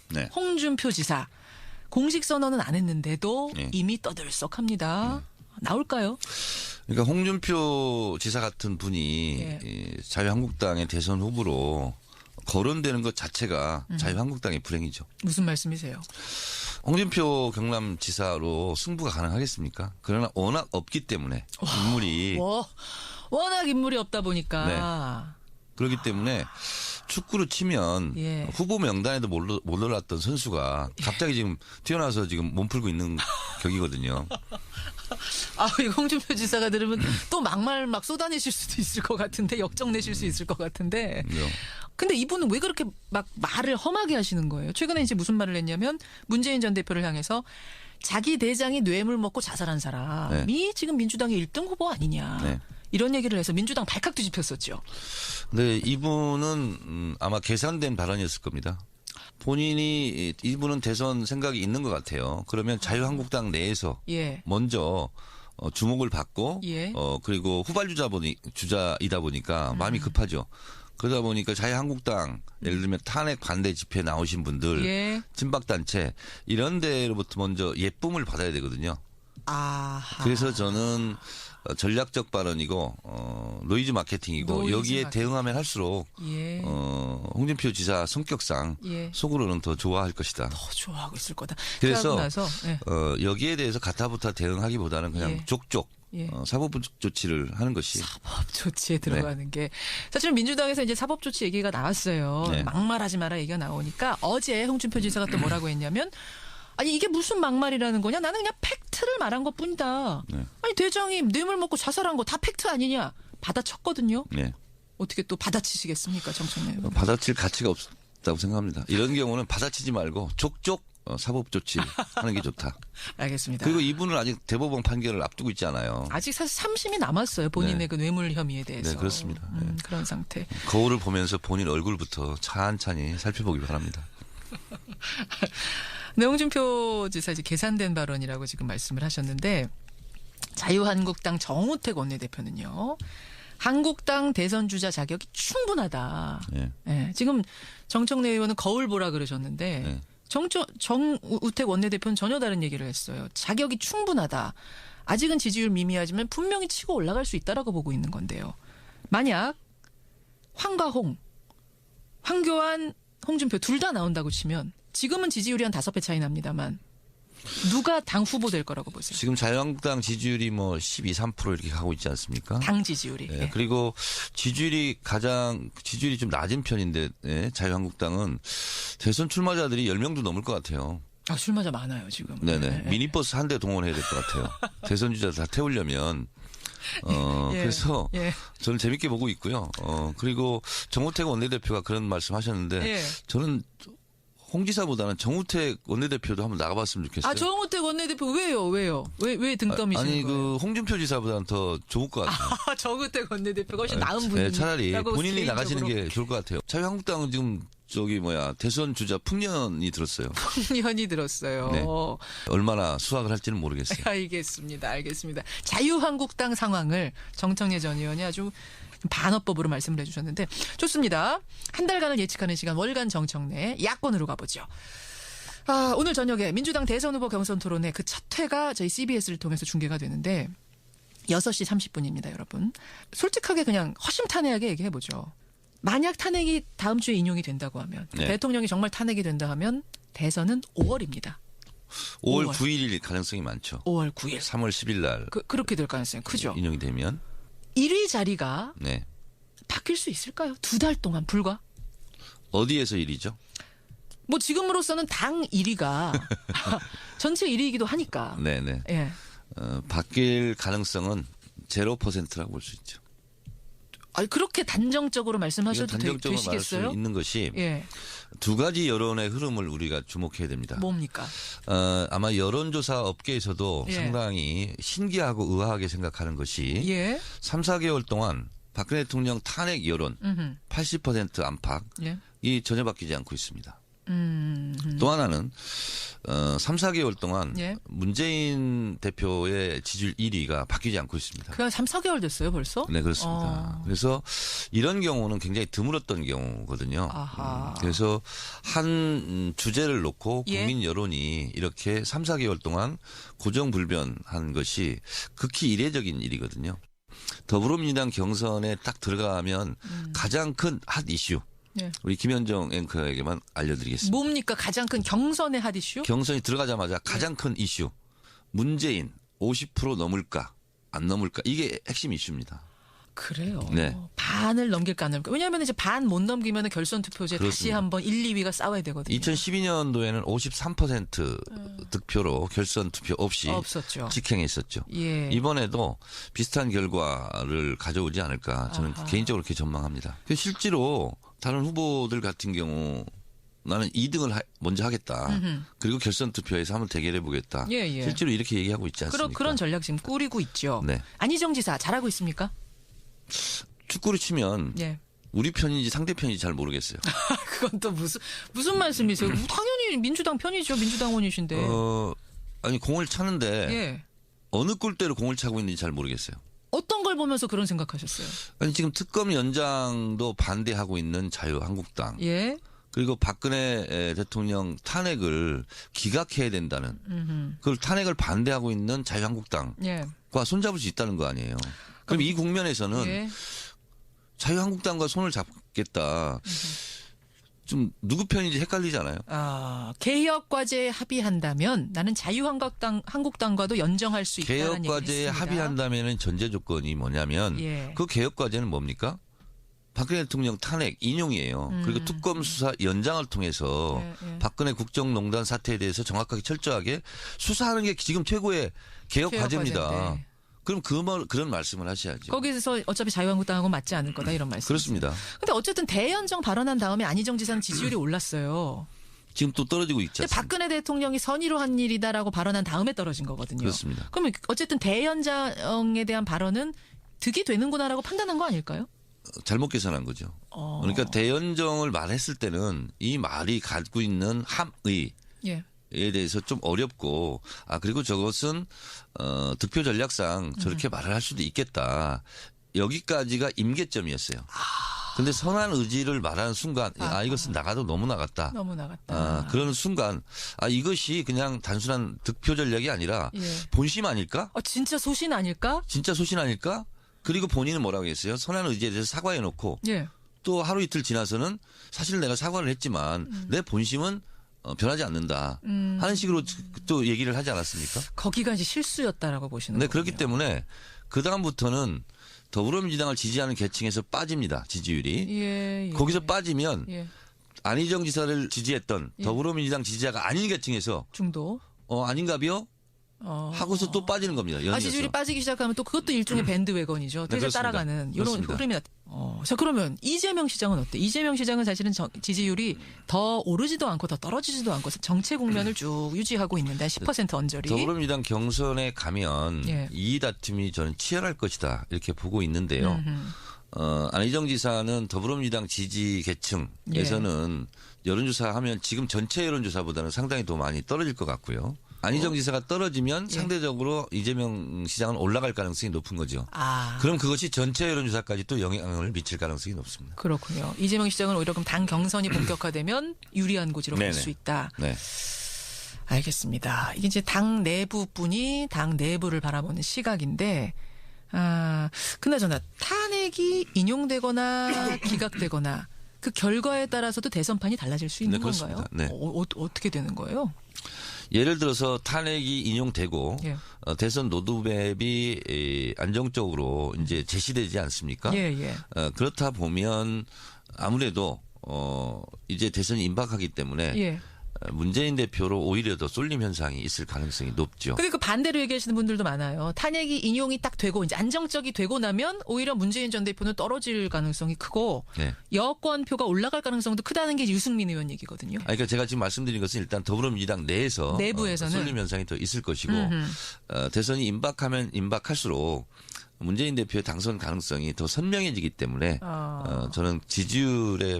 네. 홍준표 지사 공식 선언은 안 했는데도 네. 이미 떠들썩합니다. 나올까요? 그러니까 홍준표 지사 같은 분이 예. 이 자유한국당의 대선 후보로 거론되는 것 자체가 자유한국당의 불행이죠. 무슨 말씀이세요? 홍준표 경남지사로 승부가 가능하겠습니까? 그러나 워낙 없기 때문에 인물이 워낙 인물이 없다 보니까. 그렇기 때문에 축구로 치면 예. 후보 명단에도 못 올랐던 선수가 갑자기 지금 튀어나와서 지금 몸 풀고 있는 격이거든요. 이거 홍준표 지사가 들으면 또 막말 막 쏟아내실 수도 있을 것 같은데, 역정 내실 수 있을 것 같은데. 그래요. 근데 이분은 왜 그렇게 막 말을 험하게 하시는 거예요? 최근에 이제 무슨 말을 했냐면 문재인 전 대표를 향해서 자기 대장이 뇌물 먹고 자살한 사람이 지금 민주당의 1등 후보 아니냐. 네. 이런 얘기를 해서 민주당 발칵 뒤집혔었죠. 네, 이분은 아마 계산된 발언이었을 겁니다. 이분은 대선 생각이 있는 것 같아요. 그러면 자유한국당 내에서 예. 먼저 주목을 받고 예. 그리고 주자이다 보니까 마음이 급하죠. 그러다 보니까 자유한국당 예를 들면 탄핵 반대 집회 나오신 분들 예. 친박단체 이런 데로부터 먼저 예쁨을 받아야 되거든요. 아하. 그래서 저는 전략적 발언이고 노이즈 마케팅이고 노이즈 여기에 마케팅. 대응하면 할수록 예. 홍준표 지사 성격상 예. 속으로는 더 좋아할 것이다. 더 좋아하고 있을 거다. 그래서 그러고 나서, 예. 여기에 대해서 가타부타 대응하기보다는 그냥 예. 족족 예. 사법 조치를 하는 것이 사법 조치에 들어가는 게 사실은 민주당에서 이제 사법 조치 얘기가 나왔어요. 네. 막말하지 마라 얘기가 나오니까 어제 홍준표 지사가 또 뭐라고 했냐면 아니 이게 무슨 막말이라는 거냐? 나는 그냥 팩트를 말한 것뿐이다. 네. 아니 대장이 뇌물 먹고 자살한 거 다 팩트 아니냐? 받아쳤거든요. 네. 어떻게 또 받아치시겠습니까, 정청래 의원? 받아칠 가치가 없다고 생각합니다. 이런 경우는 받아치지 말고 족족 사법 조치 하는 게 좋다. 알겠습니다. 그리고 이분은 아직 대법원 판결을 앞두고 있지 않아요. 아직 사실 3심이 남았어요. 본인의 네. 그 뇌물 혐의에 대해서. 네, 그렇습니다. 네. 그런 상태. 거울을 보면서 본인 얼굴부터 찬찬히 살펴보기 바랍니다. 네, 홍준표 지사 이제 계산된 발언이라고 지금 말씀을 하셨는데 자유한국당 정우택 원내대표는요. 한국당 대선 주자 자격이 충분하다. 네. 네, 지금 정청래 의원은 거울 보라 그러셨는데 네. 정우택 원내대표는 전혀 다른 얘기를 했어요. 자격이 충분하다. 아직은 지지율 미미하지만 분명히 치고 올라갈 수 있다라고 보고 있는 건데요. 만약 황과 황교안, 홍준표 둘 다 나온다고 치면 지금은 지지율이 한 5배 차이 납니다만 누가 당 후보 될 거라고 보세요? 지금 자유한국당 지지율이 뭐 12, 3% 이렇게 가고 있지 않습니까? 당 지지율이. 네, 예. 그리고 지지율이 좀 낮은 편인데 자유한국당은 대선 출마자들이 10명도 넘을 것 같아요. 출마자 많아요 지금. 네네. 네. 미니버스 한 대 동원해야 될 것 같아요. 대선 주자 다 태우려면. 예. 그래서 예. 저는 재밌게 보고 있고요. 그리고 정우택 원내대표가 그런 말씀 하셨는데 예. 저는 홍 지사보다는 정우택 원내대표도 한번 나가봤으면 좋겠어요. 정우택 원내대표 왜요? 왜 등떠미시는 아니 거예요? 홍준표 지사보다는 더 좋을 것 같아요. 정우택 원내대표가 훨씬 나은 분이. 차라리 본인이 나가시는 게 좋을 것 같아요. 자유한국당은 지금 대선 주자 풍년이 들었어요. 풍년이 들었어요. 네. 얼마나 수확을 할지는 모르겠어요. 알겠습니다. 자유한국당 상황을 정청래 전 의원이 아주 반어법으로 말씀을 해주셨는데 좋습니다. 한 달간을 예측하는 시간 월간 정청래 야권으로 가보죠. 오늘 저녁에 민주당 대선 후보 경선 토론회 그 첫 회가 저희 CBS를 통해서 중계가 되는데 6시 30분입니다, 여러분. 솔직하게 그냥 허심탄회하게 얘기해보죠. 만약 탄핵이 다음 주에 인용이 된다고 하면 네. 대통령이 정말 탄핵이 된다 하면 대선은 5월입니다. 5월 9일일 가능성이 많죠. 5월 9일. 3월 10일 날 그렇게 될 가능성이 크죠. 인용이 되면 1위 자리가 네. 바뀔 수 있을까요? 2달 동안 불과? 어디에서 일이죠? 뭐 지금으로서는 당 1위가 전체 1위이기도 하니까. 네네. 예. 바뀔 가능성은 0%라고 볼 수 있죠. 그렇게 단정적으로 말씀하셔도 단정적으로 말할 되시겠어요? 수 있는 것이 예. 두 가지 여론의 흐름을 우리가 주목해야 됩니다. 뭡니까? 아마 여론조사 업계에서도 예. 상당히 신기하고 의아하게 생각하는 것이 예. 3, 4개월 동안 박근혜 대통령 탄핵 여론 80% 안팎이 예. 전혀 바뀌지 않고 있습니다. 또 하나는 3, 4개월 동안 예. 문재인 대표의 지지율 1위가 바뀌지 않고 있습니다. 그가 3, 4개월 됐어요, 벌써? 네, 그렇습니다. 그래서 이런 경우는 굉장히 드물었던 경우거든요. 아하. 그래서 한 주제를 놓고 예. 국민 여론이 이렇게 3, 4개월 동안 고정불변한 것이 극히 이례적인 일이거든요. 더불어민주당 경선에 딱 들어가면 가장 큰 핫 이슈. 예. 우리 김현정 앵커에게만 알려드리겠습니다. 뭡니까 가장 큰 경선의 핫 이슈? 경선이 들어가자마자 가장 큰 이슈. 문재인 50% 넘을까 안 넘을까 이게 핵심 이슈입니다. 그래요. 네. 반을 넘길까 안 넘길까. 왜냐하면 이제 반 못 넘기면 결선 투표제 다시 그렇습니다. 한번 1, 2위가 싸워야 되거든요. 2012년도에는 53% 득표로 결선 투표 없이 없었죠. 직행했었죠. 예. 이번에도 비슷한 결과를 가져오지 않을까 저는 아하. 개인적으로 그렇게 전망합니다. 실제로 다른 후보들 같은 경우 나는 2등을 먼저 하겠다. 그리고 결선 투표에서 한번 대결해 보겠다. 예, 예. 실제로 이렇게 얘기하고 있지 않습니까? 그런 전략 지금 꾸리고 있죠. 네. 안희정 지사 잘하고 있습니까? 축구를 치면 예. 우리 편인지 상대편인지 잘 모르겠어요. 그건 또 무슨 말씀이세요? 당연히 민주당 편이죠. 민주당원이신데. 아니 공을 차는데 예. 어느 꼴대로 공을 차고 있는지 잘 모르겠어요. 어떤 걸 보면서 그런 생각하셨어요? 아니 지금 특검 연장도 반대하고 있는 자유한국당. 예. 그리고 박근혜 대통령 탄핵을 기각해야 된다는 그걸 탄핵을 반대하고 있는 자유한국당과 예. 손잡을 수 있다는 거 아니에요. 그럼 이 국면에서는 예. 자유한국당과 손을 잡겠다. 좀 누구 편인지 헷갈리잖아요. 개혁 과제에 합의한다면 나는 한국당과도 연정할 수 있다는 개혁 얘기를 과제에 했습니다. 합의한다면은 전제 조건이 뭐냐면 예. 그 개혁 과제는 뭡니까? 박근혜 대통령 탄핵 인용이에요. 그리고 특검 수사 연장을 통해서 예. 박근혜 국정농단 사태에 대해서 정확하게 철저하게 수사하는 게 지금 최고의 개혁 과제입니다. 과제인데. 그럼 그런 말씀을 하셔야죠. 거기서 어차피 자유한국당하고 맞지 않을 거다 이런 말씀. 그렇습니다. 근데 어쨌든 대연정 발언한 다음에 안희정 지사는 지지율이 올랐어요. 지금 또 떨어지고 있지 근데 않습니까? 박근혜 대통령이 선의로 한 일이다라고 발언한 다음에 떨어진 거거든요. 그렇습니다. 그러면 어쨌든 대연정에 대한 발언은 득이 되는구나라고 판단한 거 아닐까요? 잘못 계산한 거죠. 그러니까 대연정을 말했을 때는 이 말이 갖고 있는 함의 예. 에 대해서 좀 어렵고 그리고 저것은 득표 전략상 저렇게 말을 할 수도 있겠다. 여기까지가 임계점이었어요. 근데 선한 의지를 말하는 순간 이것은 나가도 너무 나갔다. 너무 나갔다. 그런 순간 이것이 그냥 단순한 득표 전략이 아니라 예. 본심 아닐까? 진짜 소신 아닐까? 진짜 소신 아닐까? 그리고 본인은 뭐라고 했어요? 선한 의지에 대해서 사과해놓고 예. 또 하루 이틀 지나서는 사실 내가 사과를 했지만 내 본심은 변하지 않는다 하는 식으로 또 얘기를 하지 않았습니까? 거기가 이제 실수였다라고 보시는 네, 거군요. 그렇기 때문에 그 다음부터는 더불어민주당을 지지하는 계층에서 빠집니다. 지지율이. 예. 거기서 빠지면 예. 안희정 지사를 지지했던 더불어민주당 지지자가 아닌 계층에서 중도. 아닌가비요? 하고서 또 빠지는 겁니다. 연이어서. 지지율이 빠지기 시작하면 또 그것도 일종의 밴드웨건이죠. 네, 대세 그렇습니다. 따라가는 이런 그렇습니다. 흐름이 자 그러면 이재명 시장은 어때? 이재명 시장은 사실은 지지율이 더 오르지도 않고 더 떨어지지도 않고 정체 국면을 쭉 유지하고 있는데 10% 언저리. 더불어민주당 경선에 가면 예. 이 다툼이 저는 치열할 것이다 이렇게 보고 있는데요. 안희정 지사는 더불어민주당 지지 계층에서는 여론조사하면 지금 전체 여론조사보다는 상당히 더 많이 떨어질 것 같고요. 안희정 지사가 떨어지면 상대적으로 이재명 시장은 올라갈 가능성이 높은 거죠. 그럼 그것이 전체 여론조사까지 또 영향을 미칠 가능성이 높습니다. 그렇군요. 이재명 시장은 오히려 그럼 당 경선이 본격화되면 유리한 고지로 갈 네네. 수 있다. 네. 알겠습니다. 이게 이제 당 내부분이 당 내부를 바라보는 시각인데, 그나저나 탄핵이 인용되거나 기각되거나 그 결과에 따라서도 대선판이 달라질 수 있는 네, 그렇습니다. 건가요? 네. 어떻게 되는 거예요? 예를 들어서 탄핵이 인용되고 예. 대선 로드맵이 안정적으로 이제 제시되지 않습니까? 예. 그렇다 보면 아무래도 이제 대선이 임박하기 때문에 예. 문재인 대표로 오히려 더 쏠림 현상이 있을 가능성이 높죠. 근데 그 반대로 얘기하시는 분들도 많아요. 탄핵이 인용이 딱 되고 이제 안정적이 되고 나면 오히려 문재인 전 대표는 떨어질 가능성이 크고 네. 여권표가 올라갈 가능성도 크다는 게 유승민 의원 얘기거든요. 그러니까 제가 지금 말씀드린 것은 일단 더불어민주당 내에서 내부에서는 쏠림 현상이 더 있을 것이고 대선이 임박하면 임박할수록 문재인 대표의 당선 가능성이 더 선명해지기 때문에 저는 지지율의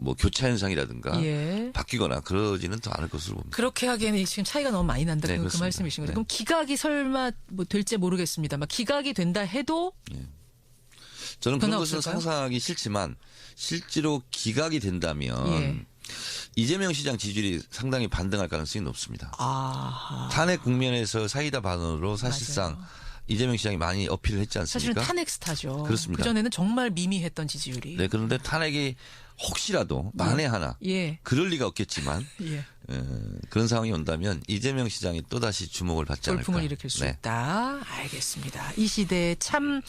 뭐 교차 현상이라든가 예. 바뀌거나 그러지는 더 않을 것으로 봅니다. 그렇게 하기에는 지금 차이가 너무 많이 난다. 네, 그 그렇습니다. 말씀이신 거죠. 네. 그럼 기각이 설마 뭐 될지 모르겠습니다. 막 기각이 된다 해도 저는 그런 변화 것은 없을까요? 상상하기 싫지만 실제로 기각이 된다면 예. 이재명 시장 지지율이 상당히 반등할 가능성이 높습니다. 아 탄핵 국면에서 사이다 반으로 사실상 맞아요. 이재명 시장이 많이 어필을 했지 사실은 않습니까? 탄핵 스타죠. 그렇습니다. 그전에는 정말 미미했던 지지율이. 네, 그런데 탄핵이 혹시라도 만에 하나 예. 그럴 리가 없겠지만 예. 그런 상황이 온다면 이재명 시장이 또다시 주목을 받지 않을까. 돌풍을 일으킬 수 네. 있다. 알겠습니다. 이 시대의 참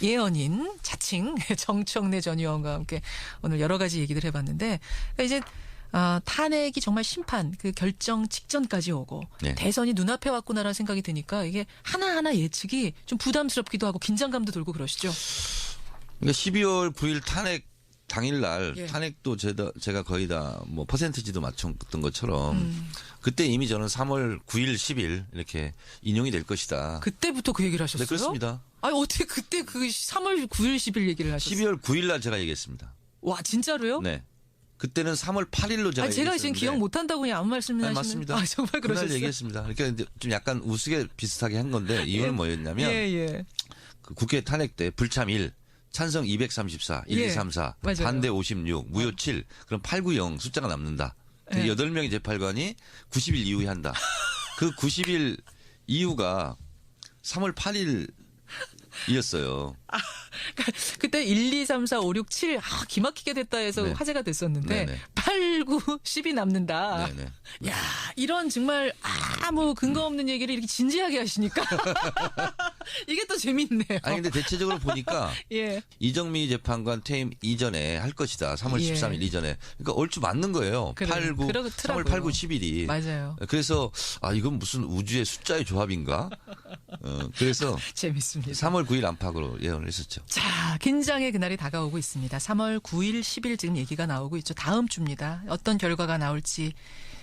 예언인 자칭 정청래 전 의원과 함께 오늘 여러 가지 얘기를 해봤는데 그러니까 이제 탄핵이 정말 심판 그 결정 직전까지 오고 네. 대선이 눈앞에 왔구나라는 생각이 드니까 이게 하나하나 예측이 좀 부담스럽기도 하고 긴장감도 들고 그러시죠. 그러니까 12월 9일 탄핵 당일날 예. 탄핵도 제가 거의 다 뭐 퍼센티지도 맞췄던 것처럼 그때 이미 저는 3월 9일, 10일 이렇게 인용이 될 것이다. 그때부터 그 얘기를 하셨어요? 네, 그렇습니다. 아니 어떻게 그때 그 3월 9일 10일 얘기를 하셨어요? 12월 9일날 제가 얘기했습니다. 와 진짜로요? 네. 그때는 3월 8일로 제가 아니, 제가 지금 기억 못한다고 그냥 아무 말씀을 아니, 하시는 맞습니다. 아, 정말 그날 그러셨어요? 얘기했습니다. 그러니까 이제 좀 약간 우스개 비슷하게 한 건데 이유는 뭐였냐면 예. 그 국회 탄핵 때 불참 1, 찬성 234, 1, 예, 2, 3, 4, 맞아요. 반대 56, 무효 7, 그럼 8, 9, 0 숫자가 남는다. 예. 8명의 재판관이 90일 이후에 한다. 그 90일 이후가 3월 8일이었어요. 그때 1, 2, 3, 4, 5, 6, 7 기막히게 됐다 해서 네. 화제가 됐었는데 네네. 8, 9, 10이 남는다. 네네. 야 이런 정말 아무 근거 없는 얘기를 이렇게 진지하게 하시니까 이게 또 재밌네요. 아니 근데 대체적으로 보니까 예. 이정미 재판관 퇴임 이전에 할 것이다. 3월 예. 13일 이전에. 그러니까 얼추 맞는 거예요. 그래요. 8, 9, 그렇더라고요. 3월 8, 9, 10일이. 맞아요. 그래서 이건 무슨 우주의 숫자의 조합인가? 그래서 재밌습니다. 3월 9일 안팎으로 예언을 했었죠. 자, 긴장의 그날이 다가오고 있습니다. 3월 9일, 10일 지금 얘기가 나오고 있죠. 다음 주입니다. 어떤 결과가 나올지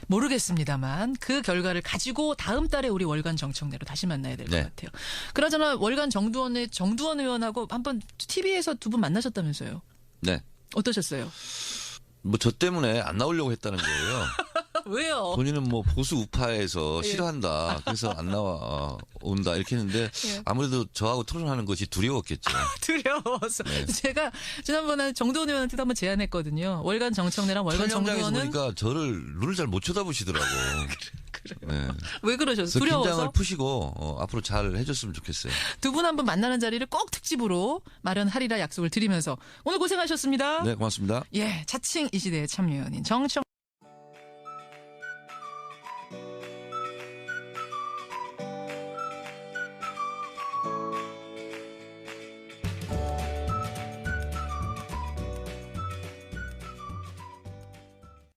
모르겠습니다만 그 결과를 가지고 다음 달에 우리 월간 정청래로 다시 만나야 될 것 네. 같아요. 그나저나 월간 정두원 의원하고 한번 TV에서 두 분 만나셨다면서요. 네. 어떠셨어요? 뭐 저 때문에 안 나오려고 했다는 거예요. 왜요? 본인은 뭐 보수 우파에서 예. 싫어한다. 그래서 안 나와 온다 이렇게 했는데 예. 아무래도 저하고 토론하는 것이 두려웠겠죠. 두려워서. 네. 제가 지난번에 정두원 의원한테도 한번 제안했거든요. 월간 정청래랑 월간 촬영장에서 정두원은 보니까 저를 눈을 잘 못 쳐다보시더라고. 네. 왜 그러셨어요? 그래서 두려워서? 긴장을 푸시고 앞으로 잘 해줬으면 좋겠어요. 두 분 한번 만나는 자리를 꼭 특집으로 마련하리라 약속을 드리면서 오늘 고생하셨습니다. 네, 고맙습니다. 예, 자칭 이 시대의 참여연인 정청